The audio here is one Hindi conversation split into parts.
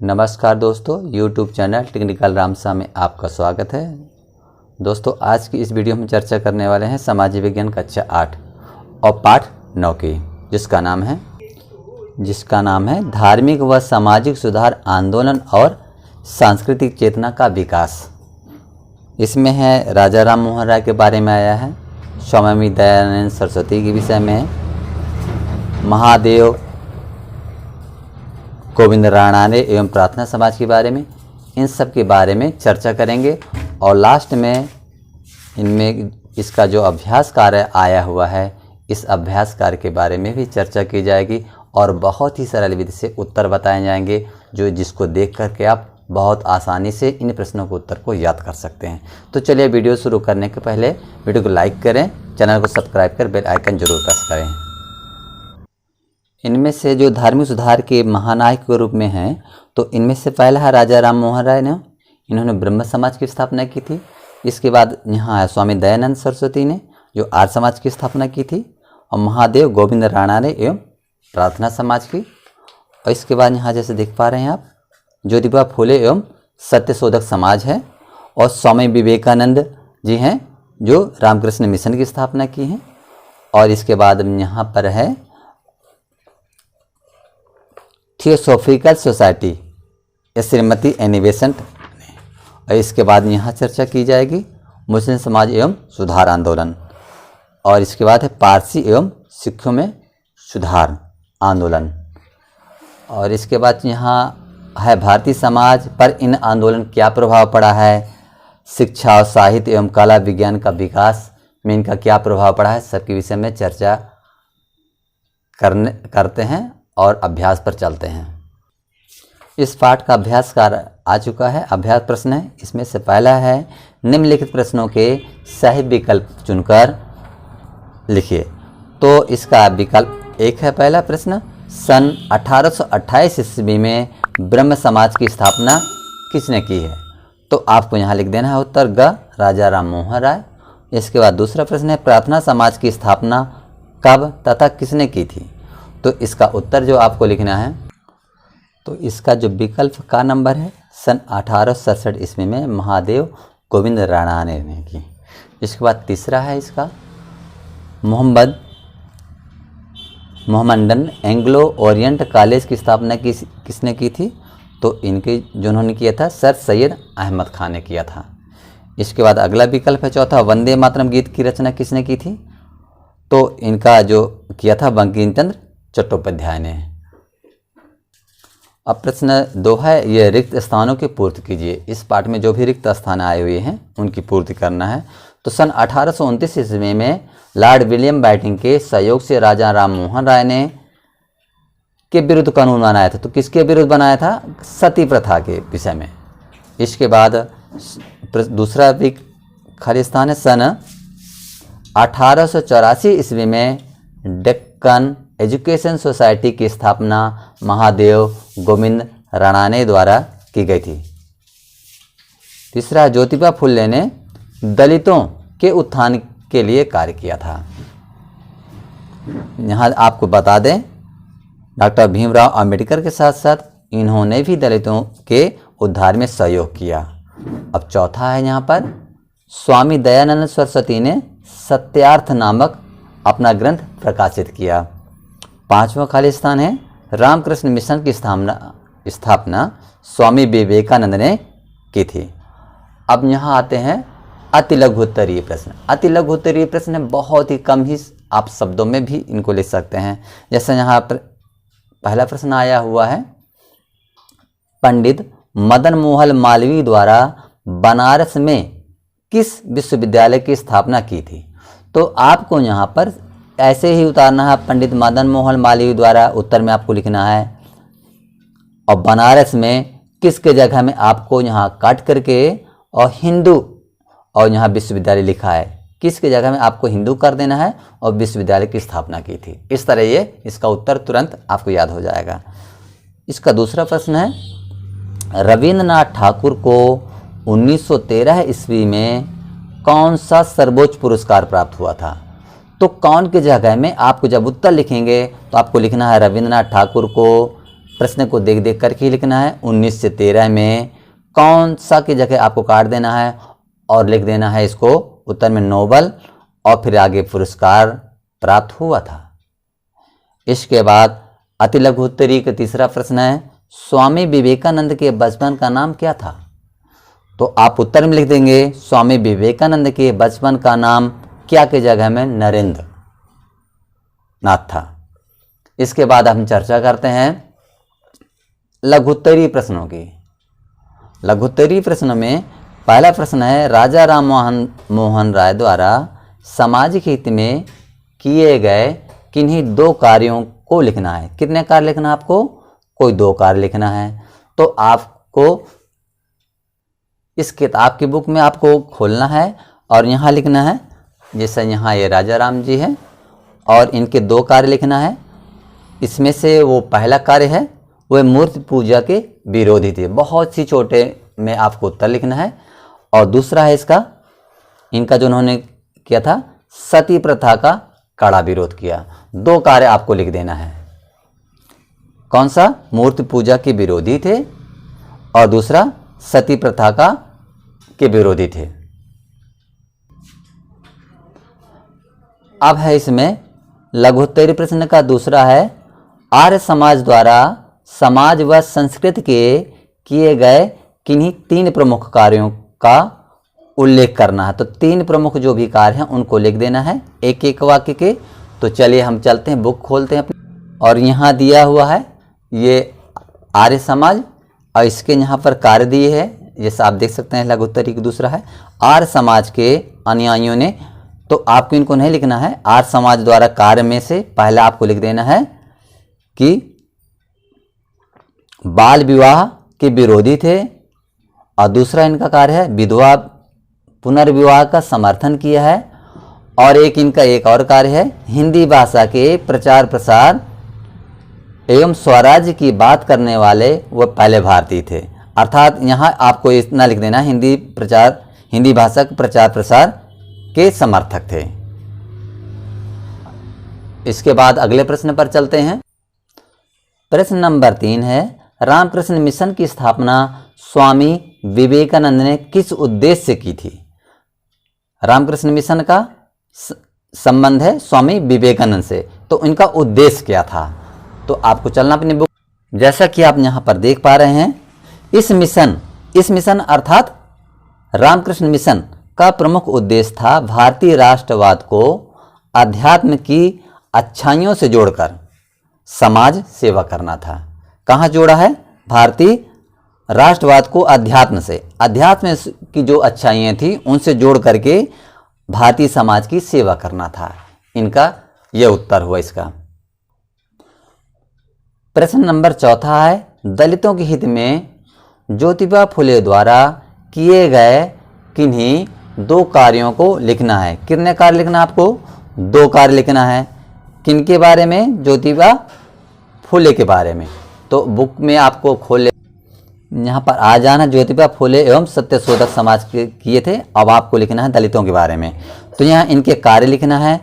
नमस्कार दोस्तों, YouTube चैनल टेक्निकल रामसा में आपका स्वागत है। दोस्तों, आज की इस वीडियो में चर्चा करने वाले हैं सामाजिक विज्ञान कक्षा 8 और पाठ 9 की, जिसका नाम है धार्मिक व सामाजिक सुधार आंदोलन और सांस्कृतिक चेतना का विकास। इसमें है राजा राम मोहन राय के बारे में आया है, स्वामी दयानंद सरस्वती के विषय में है, महादेव गोविंद राणाने एवं प्रार्थना समाज के बारे में, इन सब के बारे में चर्चा करेंगे। और लास्ट में इनमें इसका जो अभ्यास कार्य आया हुआ है, इस अभ्यास कार्य के बारे में भी चर्चा की जाएगी और बहुत ही सरल विधि से उत्तर बताए जाएंगे, जिसको देख करके आप बहुत आसानी से इन प्रश्नों के उत्तर को याद कर सकते हैं। तो चलिए, वीडियो शुरू करने के पहले वीडियो को लाइक करें, चैनल को सब्सक्राइब कर बेल आइकन जरूर प्रेस करें। इनमें से जो धार्मिक सुधार के महानायक के रूप में हैं, तो इनमें से पहला है राजा राम मोहन राय ने, इन्होंने ब्रह्म समाज की स्थापना की थी। इसके बाद यहाँ है स्वामी दयानंद सरस्वती ने, जो आर्य समाज की स्थापना की थी, और महादेव गोविंद राणा ने एवं प्रार्थना समाज की। और इसके बाद यहाँ जैसे देख पा रहे हैं आप, ज्योतिबा फुले एवं सत्यशोधक समाज है, और स्वामी विवेकानंद जी हैं जो रामकृष्ण मिशन की स्थापना की हैं। और इसके बाद यहाँ पर है theosophical society, Shrimati Annie Besant ने। और इसके बाद यहाँ चर्चा की जाएगी मुस्लिम समाज एवं सुधार आंदोलन। और इसके बाद है पारसी एवं सिखों में सुधार आंदोलन। और इसके बाद यहाँ है भारतीय समाज पर इन आंदोलन क्या प्रभाव पड़ा है, शिक्षा और साहित्य एवं कला विज्ञान का विकास में इनका क्या प्रभाव पड़ा है, सबके विषय में चर्चा करते हैं और अभ्यास पर चलते हैं। इस पाठ का अभ्यास कार्य आ चुका है। अभ्यास प्रश्न है, इसमें से पहला है निम्नलिखित प्रश्नों के सही विकल्प चुनकर लिखिए। तो इसका विकल्प एक है, पहला प्रश्न, सन 1828 ईस्वी में ब्रह्म समाज की स्थापना किसने की है? तो आपको यहाँ लिख देना है उत्तर ग, राजा राम मोहन राय। इसके बाद दूसरा प्रश्न है, प्रार्थना समाज की स्थापना कब तथा किसने की थी? तो इसका उत्तर जो आपको लिखना है, तो इसका जो विकल्प का नंबर है, सन 1867 ईस्वी में महादेव गोविंद राणा ने की। इसके बाद तीसरा है इसका, मोहम्मडन एंग्लो ओरिएंट कॉलेज की स्थापना किसने की थी? तो इनके जिन्होंने किया था सर सैयद अहमद खान ने किया था। इसके बाद अगला विकल्प है चौथा, वंदे मातरम गीत की रचना किसने की थी? तो इनका जो किया था बंकिम चंद्र चट्टोपाध्याय ने। अब प्रश्न 2 है, ये रिक्त स्थानों की पूर्ति कीजिए। इस पाठ में जो भी रिक्त स्थान आए हुए हैं उनकी पूर्ति करना है। तो सन 1829 ईस्वी में लॉर्ड विलियम बेंटिंक के सहयोग से राजा राम मोहन राय ने के विरुद्ध कानून बनाया था। तो किसके विरुद्ध बनाया था? सती प्रथा के विषय में। इसके बाद दूसरा खाली स्थान है, सन 1884 ईस्वी में डेक्कन एजुकेशन सोसाइटी की स्थापना महादेव गोविंद राणाने द्वारा की गई थी। तीसरा, ज्योतिबा फुले ने दलितों के उत्थान के लिए कार्य किया था। यहाँ आपको बता दें, डॉक्टर भीमराव अंबेडकर के साथ साथ इन्होंने भी दलितों के उद्धार में सहयोग किया। अब चौथा है यहाँ पर, स्वामी दयानंद सरस्वती ने सत्यार्थ नामक अपना ग्रंथ प्रकाशित किया। पांचवा खाली स्थान है, रामकृष्ण मिशन की स्थापना स्वामी विवेकानंद ने की थी। अब यहाँ आते हैं अति लघु उत्तरीय प्रश्न। अति लघु उत्तरीय प्रश्न बहुत ही कम ही आप शब्दों में भी इनको लिख सकते हैं। जैसे यहाँ पर पहला प्रश्न आया हुआ है, पंडित मदन मोहन मालवीय द्वारा बनारस में किस विश्वविद्यालय की स्थापना की थी? तो आपको यहाँ पर ऐसे ही उतारना है, पंडित मदन मोहन मालवीय द्वारा, उत्तर में आपको लिखना है। और बनारस में किसके जगह में आपको यहाँ काट करके और हिंदू, और यहाँ विश्वविद्यालय लिखा है, किसके जगह में आपको हिंदू कर देना है और विश्वविद्यालय की स्थापना की थी। इस तरह ये इसका उत्तर तुरंत आपको याद हो जाएगा। इसका दूसरा प्रश्न है, रविंद्रनाथ ठाकुर को 1913 ईस्वी में कौन सा सर्वोच्च पुरस्कार प्राप्त हुआ था? तो कौन की जगह में आपको जब उत्तर लिखेंगे तो आपको लिखना है रविंद्रनाथ ठाकुर को प्रश्न को देख देख करके ही लिखना है। 19 से 13 में कौन सा की जगह आपको काट देना है और लिख देना है इसको उत्तर में नोबल और फिर आगे पुरस्कार प्राप्त हुआ था। इसके बाद अति लघु उत्तरीय का तीसरा प्रश्न है, स्वामी विवेकानंद के बचपन का नाम क्या था? तो आप उत्तर में लिख देंगे स्वामी विवेकानंद के बचपन का नाम क्या की जगह में नरेंद्र नाथ था। इसके बाद हम चर्चा करते हैं लघुत्तरीय प्रश्नों की। लघुत्तरीय प्रश्नों में पहला प्रश्न है, राजा राम मोहन राय द्वारा सामाजिक हित में किए गए किन्हीं 2 कार्यों को लिखना है। कितने कार्य लिखना है आपको? कोई 2 कार्य लिखना है। तो आपको इस किताब की बुक में आपको खोलना है और यहाँ लिखना है, जैसे यहाँ ये राजा राम जी है और इनके 2 कार्य लिखना है। इसमें से वो पहला कार्य है वह मूर्ति पूजा के विरोधी थे। बहुत सी छोटे में आपको उत्तर लिखना है। और दूसरा है इसका, इनका जो उन्होंने किया था सती प्रथा का कड़ा विरोध किया। 2 कार्य आपको लिख देना है। कौन सा? मूर्ति पूजा के विरोधी थे और दूसरा सती प्रथा के विरोधी थे। अब है इसमें लघुत्तरीय प्रश्न का दूसरा है, आर्य समाज द्वारा समाज व संस्कृति के किए गए किन्हीं 3 प्रमुख कार्यों का उल्लेख करना है। तो 3 प्रमुख जो भी कार्य हैं उनको लिख देना है एक एक वाक्य के। तो चलिए हम चलते हैं, बुक खोलते हैं अपनी, और यहाँ दिया हुआ है ये आर्य समाज और इसके यहाँ पर कार्य दिए है, जैसा आप देख सकते हैं। लघुत्तरीय दूसरा है आर्य समाज के अनुयायियों ने, तो आपको इनको नहीं लिखना है। आर्य समाज द्वारा कार्य में से पहला आपको लिख देना है कि बाल विवाह के विरोधी थे और दूसरा इनका कार्य है विधवा पुनर्विवाह का समर्थन किया है और इनका एक और कार्य है हिंदी भाषा के प्रचार प्रसार एवं स्वराज्य की बात करने वाले वो पहले भारतीय थे। अर्थात यहाँ आपको इतना लिख देना, हिंदी भाषा के प्रचार प्रसार के समर्थक थे। इसके बाद अगले प्रश्न पर चलते हैं। प्रश्न नंबर 3 है, रामकृष्ण मिशन की स्थापना स्वामी विवेकानंद ने किस उद्देश्य से की थी? रामकृष्ण मिशन का संबंध है स्वामी विवेकानंद से, तो इनका उद्देश्य क्या था? तो आपको चलना अपनी बुक। जैसा कि आप यहाँ पर देख पा रहे हैं, इस मिशन अर्थात रामकृष्ण मिशन का प्रमुख उद्देश्य था भारतीय राष्ट्रवाद को अध्यात्म की अच्छाइयों से जोड़कर समाज सेवा करना था। कहाँ जोड़ा है? भारतीय राष्ट्रवाद को अध्यात्म से, अध्यात्म की जो अच्छाइयाँ थी उनसे जोड़ करके भारतीय समाज की सेवा करना था। इनका यह उत्तर हुआ इसका। प्रश्न नंबर 4 है, दलितों के हित में ज्योतिबा फुले द्वारा किए गए किन्हीं 2 कार्यों को लिखना है। कितने कार्य लिखना है आपको? 2 कार्य लिखना है। किनके बारे में? ज्योतिबा फुले के बारे में। तो बुक में आपको खोल यहाँ पर आ जाना, ज्योतिबा फुले एवं सत्यशोधक समाज के किए थे। अब आपको लिखना है दलितों के बारे में। तो यहाँ इनके कार्य लिखना है,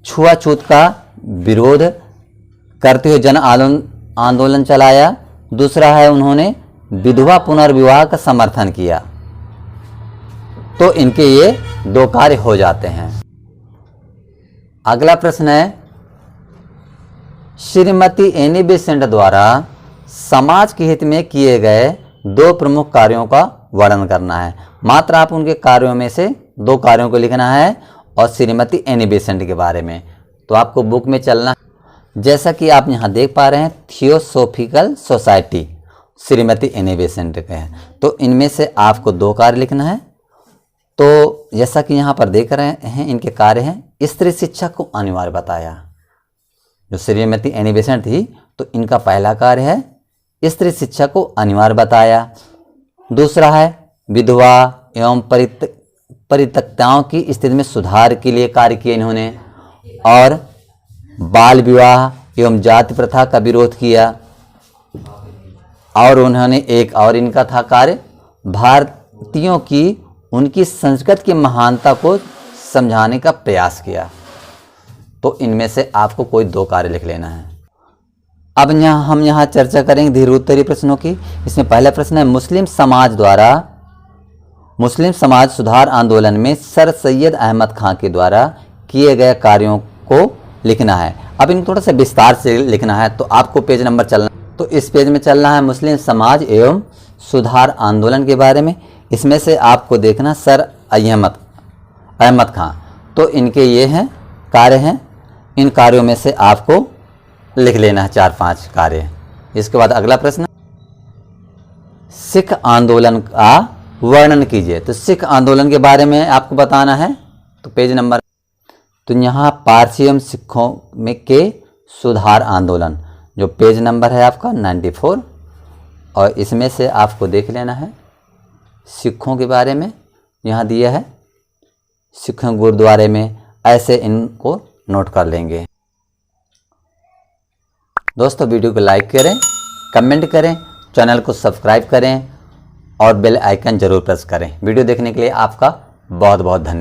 छुआछूत का विरोध करते हुए जन आंदोलन चलाया। दूसरा है उन्होंने विधवा पुनर्विवाह का समर्थन किया। तो इनके ये 2 कार्य हो जाते हैं। अगला प्रश्न है, श्रीमती एनी बेसेंट द्वारा समाज के हित में किए गए 2 प्रमुख कार्यों का वर्णन करना है। मात्र आप उनके कार्यों में से 2 कार्यों को लिखना है और श्रीमती एनी बेसेंट के बारे में। तो आपको बुक में चलना है। जैसा कि आप यहाँ देख पा रहे हैं, theosophical society Shrimati Annie Besant के हैं। तो इनमें से आपको 2 कार्य लिखना है। तो जैसा कि यहाँ पर देख रहे हैं, इनके कार्य हैं स्त्री शिक्षा को अनिवार्य बताया। जो श्रीमती एनी बेसेंट थी, तो इनका पहला कार्य है स्त्री शिक्षा को अनिवार्य बताया। दूसरा है विधवा एवं परित्यक्ताओं की स्थिति में सुधार के लिए कार्य किए इन्होंने, और बाल विवाह एवं जाति प्रथा का विरोध किया। और उन्होंने एक और इनका था कार्य, भारतीयों की उनकी संस्कृति की महानता को समझाने का प्रयास किया। तो इनमें से आपको कोई 2 कार्य लिख लेना है। अब हम यहाँ चर्चा करेंगे दीर्घ उत्तरीय प्रश्नों की। इसमें पहला प्रश्न है, मुस्लिम समाज सुधार आंदोलन में सर सैयद अहमद खां के द्वारा किए गए कार्यों को लिखना है। अब इनको थोड़ा सा विस्तार से लिखना है, तो आपको पेज नंबर चलना, तो इस पेज में चलना है मुस्लिम समाज एवं सुधार आंदोलन के बारे में। इसमें से आपको देखना सर अहमद खां, तो इनके ये हैं कार्य हैं, इन कार्यों में से आपको लिख लेना है 4-5 कार्य। इसके बाद अगला प्रश्न, सिख आंदोलन का वर्णन कीजिए। तो सिख आंदोलन के बारे में आपको बताना है, तो पेज नंबर, तो यहाँ पारसी एवं सिखों में के सुधार आंदोलन, जो पेज नंबर है आपका 94, और इसमें से आपको देख लेना है सिखों के बारे में, यहाँ दिया है सिख गुरुद्वारे में, ऐसे इनको नोट कर लेंगे। दोस्तों वीडियो को लाइक करें, कमेंट करें, चैनल को सब्सक्राइब करें और बेल आइकन जरूर प्रेस करें। वीडियो देखने के लिए आपका बहुत बहुत धन्यवाद।